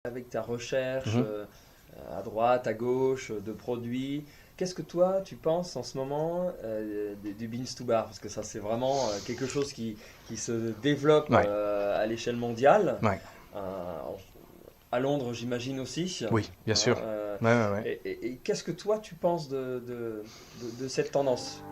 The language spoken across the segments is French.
avec ta recherche Mhm. à droite, à gauche, de produits, qu'est-ce que toi tu penses en ce moment du Beans to Bar? Parce que ça c'est vraiment quelque chose qui se développe Ouais, à l'échelle mondiale. ouais, Euh, à Londres j'imagine aussi. oui, bien Hein, sûr. Ouais, ouais, ouais. et qu'est-ce que toi tu penses de cette tendance?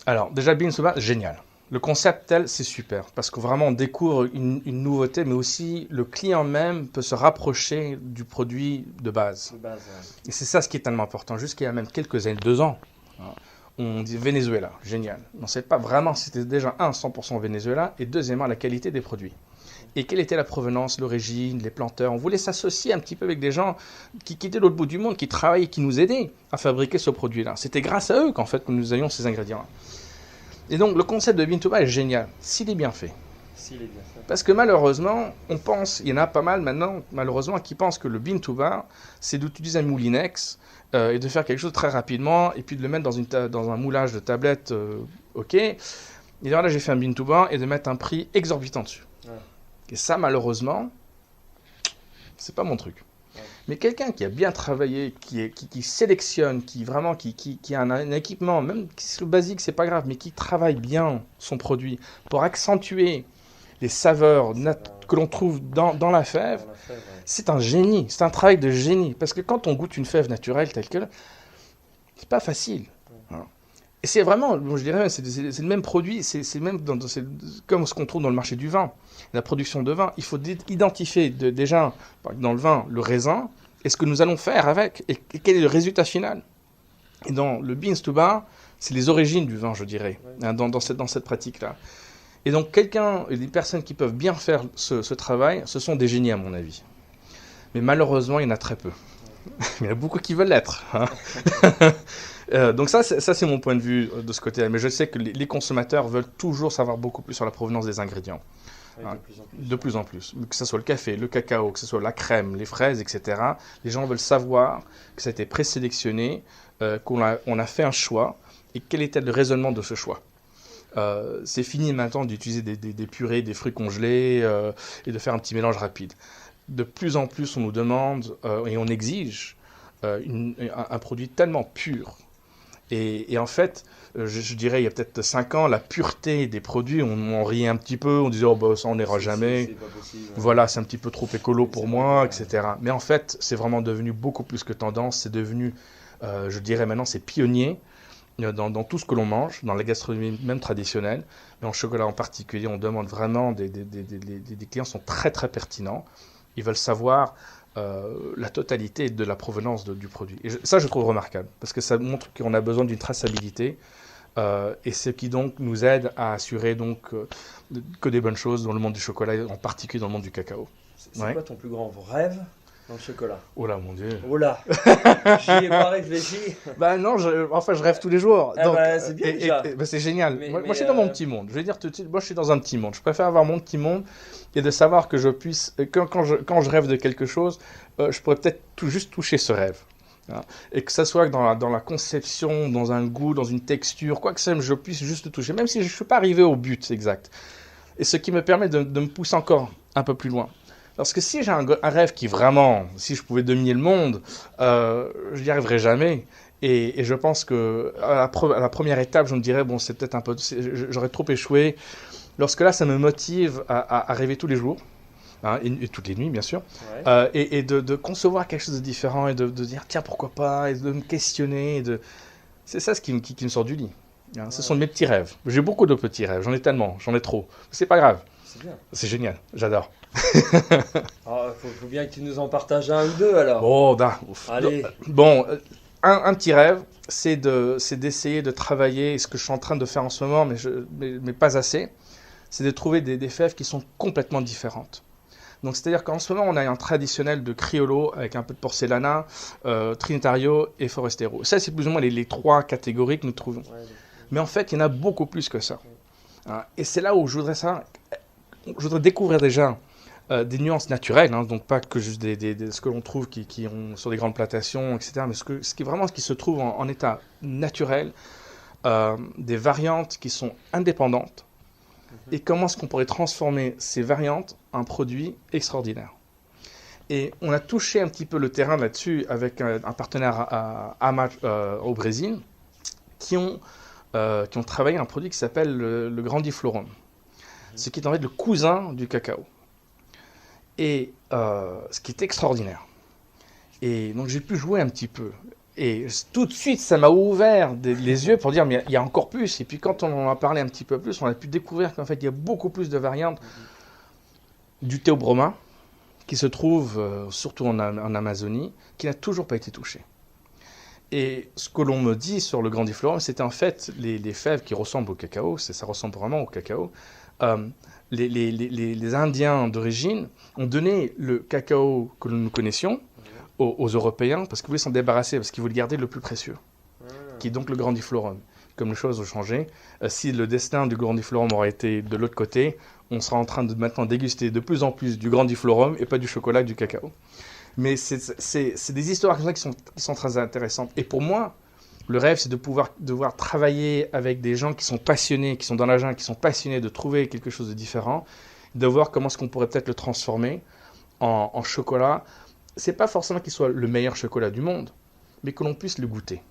Alors, déjà, Bean Soba, génial. Le concept tel, c'est super, parce que vraiment, on découvre une nouveauté, mais aussi le client même peut se rapprocher du produit de base. De base, ouais. Et c'est ça ce qui est tellement important. Jusqu'il y a même quelques années, 2 ans, hein, on dit Venezuela, génial. On ne savait pas vraiment si c'était déjà 100% Venezuela, et deuxièmement, la qualité des produits. Et quelle était la provenance, l'origine, les planteurs. On voulait s'associer un petit peu avec des gens qui étaient de l'autre bout du monde, qui travaillaient, qui nous aidaient à fabriquer ce produit-là. C'était grâce à eux qu'en fait, nous ayons ces ingrédients-là. Et donc, le concept de Bean to Bar est génial, s'il est bien fait. S'il est bien fait. Parce que malheureusement, on pense, il y en a pas mal maintenant, malheureusement, qui pensent que le Bean to Bar, c'est d'utiliser un moulinex et de faire quelque chose très rapidement, et puis de le mettre dans un moulage de tablette, ok. Et alors là, j'ai fait un Bean to Bar et de mettre un prix exorbitant dessus. Ouais, Et ça, malheureusement, c'est pas mon truc. ouais. Mais quelqu'un qui a bien travaillé, qui sélectionne, qui a un équipement, même si le basique, c'est pas grave, mais qui travaille bien son produit pour accentuer les saveurs Ça va, que l'on trouve dans la fève, dans la fève, ouais. c'est un génie, c'est un travail de génie. Parce que quand on goûte une fève naturelle telle qu'elle, c'est pas facile. Ouais. Hein. Et c'est vraiment, je dirais, c'est le même produit, c'est même c'est comme ce qu'on trouve dans le marché du vin, la production de vin. Il faut identifier déjà dans le vin le raisin et ce que nous allons faire avec et quel est le résultat final. Et dans le beans to bar, c'est les origines du vin, je dirais, Ouais. hein, dans cette pratique-là. Et donc des personnes qui peuvent bien faire ce travail, ce sont des génies à mon avis. Mais malheureusement, il y en a très peu. Il y en a beaucoup qui veulent l'être. Hein. Donc ça, c'est mon point de vue de ce côté-là. Mais je sais que les consommateurs veulent toujours savoir beaucoup plus sur la provenance des ingrédients. Ouais, Hein. de plus en plus. De plus en plus. Que ce soit le café, le cacao, que ce soit la crème, les fraises, etc. Les gens veulent savoir que ça a été présélectionné, on a fait un choix et quel était le raisonnement de ce choix. C'est fini maintenant d'utiliser des purées, des fruits congelés et de faire un petit mélange rapide. De plus en plus, on nous demande et on exige un produit tellement pur. Et en fait, je dirais, il y a peut-être 5 ans, la pureté des produits, on riait un petit peu, on disait, oh, bah, ça, on n'ira jamais. C'est pas possible. Ouais. Voilà, c'est un petit peu trop écolo C'est pour pas moi, bien. etc. Mais en fait, c'est vraiment devenu beaucoup plus que tendance. C'est devenu, je dirais maintenant, c'est pionnier dans tout ce que l'on mange, dans la gastronomie même traditionnelle. Mais en chocolat en particulier, on demande vraiment, des clients sont très très pertinents. Ils veulent savoir la totalité de la provenance du produit. Et ça, je trouve remarquable, parce que ça montre qu'on a besoin d'une traçabilité, et ce qui donc nous aide à assurer donc, que des bonnes choses dans le monde du chocolat, en particulier dans le monde du cacao. C'est Ouais. quoi ton plus grand rêve dans le chocolat? Oh là, mon Dieu. Oh là, j'y ai pas réfléchi. Bah non, enfin je rêve tous les jours. Ah Donc, bah, c'est bien déjà. bah, c'est génial. Mais, Moi, mais je suis dans mon petit monde. Je vais dire tout de suite, moi je suis dans un petit monde. Je préfère avoir mon petit monde et de savoir que je puisse, quand je rêve de quelque chose, je pourrais peut-être juste toucher ce rêve. Hein. Et que ça soit dans la conception, dans un goût, dans une texture, quoi que ce soit, je puisse juste le toucher, même si je ne suis pas arrivé au but exact. Et ce qui me permet de me pousser encore un peu plus loin. Parce que si j'ai un rêve qui vraiment, si je pouvais dominer le monde, je n'y arriverais jamais. Et je pense que à la première étape, je me dirais, bon, c'est peut-être un peu, j'aurais trop échoué. Lorsque là, ça me motive à rêver tous les jours, hein, et toutes les nuits, bien sûr, ouais. et de concevoir quelque chose de différent, et de dire, tiens, pourquoi pas, et de me questionner. C'est ça ce qui me sort du lit. Hein. Ce sont Ouais. mes petits rêves. J'ai beaucoup de petits rêves, j'en ai tellement, j'en ai trop. C'est pas grave, C'est bien. c'est génial, j'adore. Ah, faut bien que tu nous en partages un ou deux alors. Bon, Allez. bon, un petit rêve, c'est d'essayer de travailler, et ce que je suis en train de faire en ce moment, mais pas assez, c'est de trouver des fèves qui sont complètement différentes. Donc, c'est-à-dire qu'en ce moment, on a un traditionnel de Criollo avec un peu de Porcelana, Trinitario et Forastero. Ça, c'est plus ou moins les 3 catégories que nous trouvons. Ouais, Mais en fait, il y en a beaucoup plus que ça. Hein. Et c'est là où je voudrais découvrir déjà des nuances naturelles, hein, donc pas que juste ce que l'on trouve qui ont sur des grandes plantations, etc., mais ce qui se trouve en état naturel, des variantes qui sont indépendantes, et comment est-ce qu'on pourrait transformer ces variantes en produits extraordinaires. Et on a touché un petit peu le terrain là-dessus avec un partenaire au Brésil qui ont travaillé un produit qui s'appelle le Grandiflorum, ce qui est en fait le cousin du cacao. Et ce qui est extraordinaire. Et donc j'ai pu jouer un petit peu. Et tout de suite, ça m'a ouvert les yeux pour dire, mais il y a encore plus. Et puis quand on en a parlé un petit peu plus, on a pu découvrir qu'en fait, il y a beaucoup plus de variantes du théobroma, qui se trouve surtout en Amazonie, qui n'a toujours pas été touché. Et ce que l'on me dit sur le Grandiflorum, c'était en fait les fèves qui ressemblent au cacao, ça ressemble vraiment au cacao. Les Indiens d'origine ont donné le cacao que nous connaissions aux Européens parce qu'ils voulaient s'en débarrasser, parce qu'ils voulaient garder le plus précieux, qui est donc le Grandiflorum. Comme les choses ont changé, si le destin du Grandiflorum aurait été de l'autre côté, on sera en train de maintenant déguster de plus en plus du Grandiflorum et pas du chocolat et du cacao. Mais c'est des histoires comme ça qui sont très intéressantes. Et pour moi, le rêve, c'est de devoir travailler avec des gens qui sont passionnés, qui sont dans la jungle, qui sont passionnés de trouver quelque chose de différent, de voir comment est-ce qu'on pourrait peut-être le transformer en chocolat. C'est pas forcément qu'il soit le meilleur chocolat du monde, mais que l'on puisse le goûter.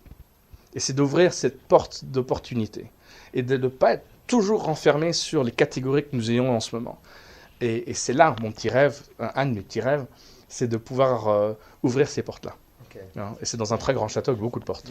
Et c'est d'ouvrir cette porte d'opportunité et de ne pas être toujours renfermé sur les catégories que nous ayons en ce moment. Et c'est là mon petit rêve, un de mes petits rêves, c'est de pouvoir ouvrir ces portes-là. Okay. Et c'est dans un très grand château avec beaucoup de portes.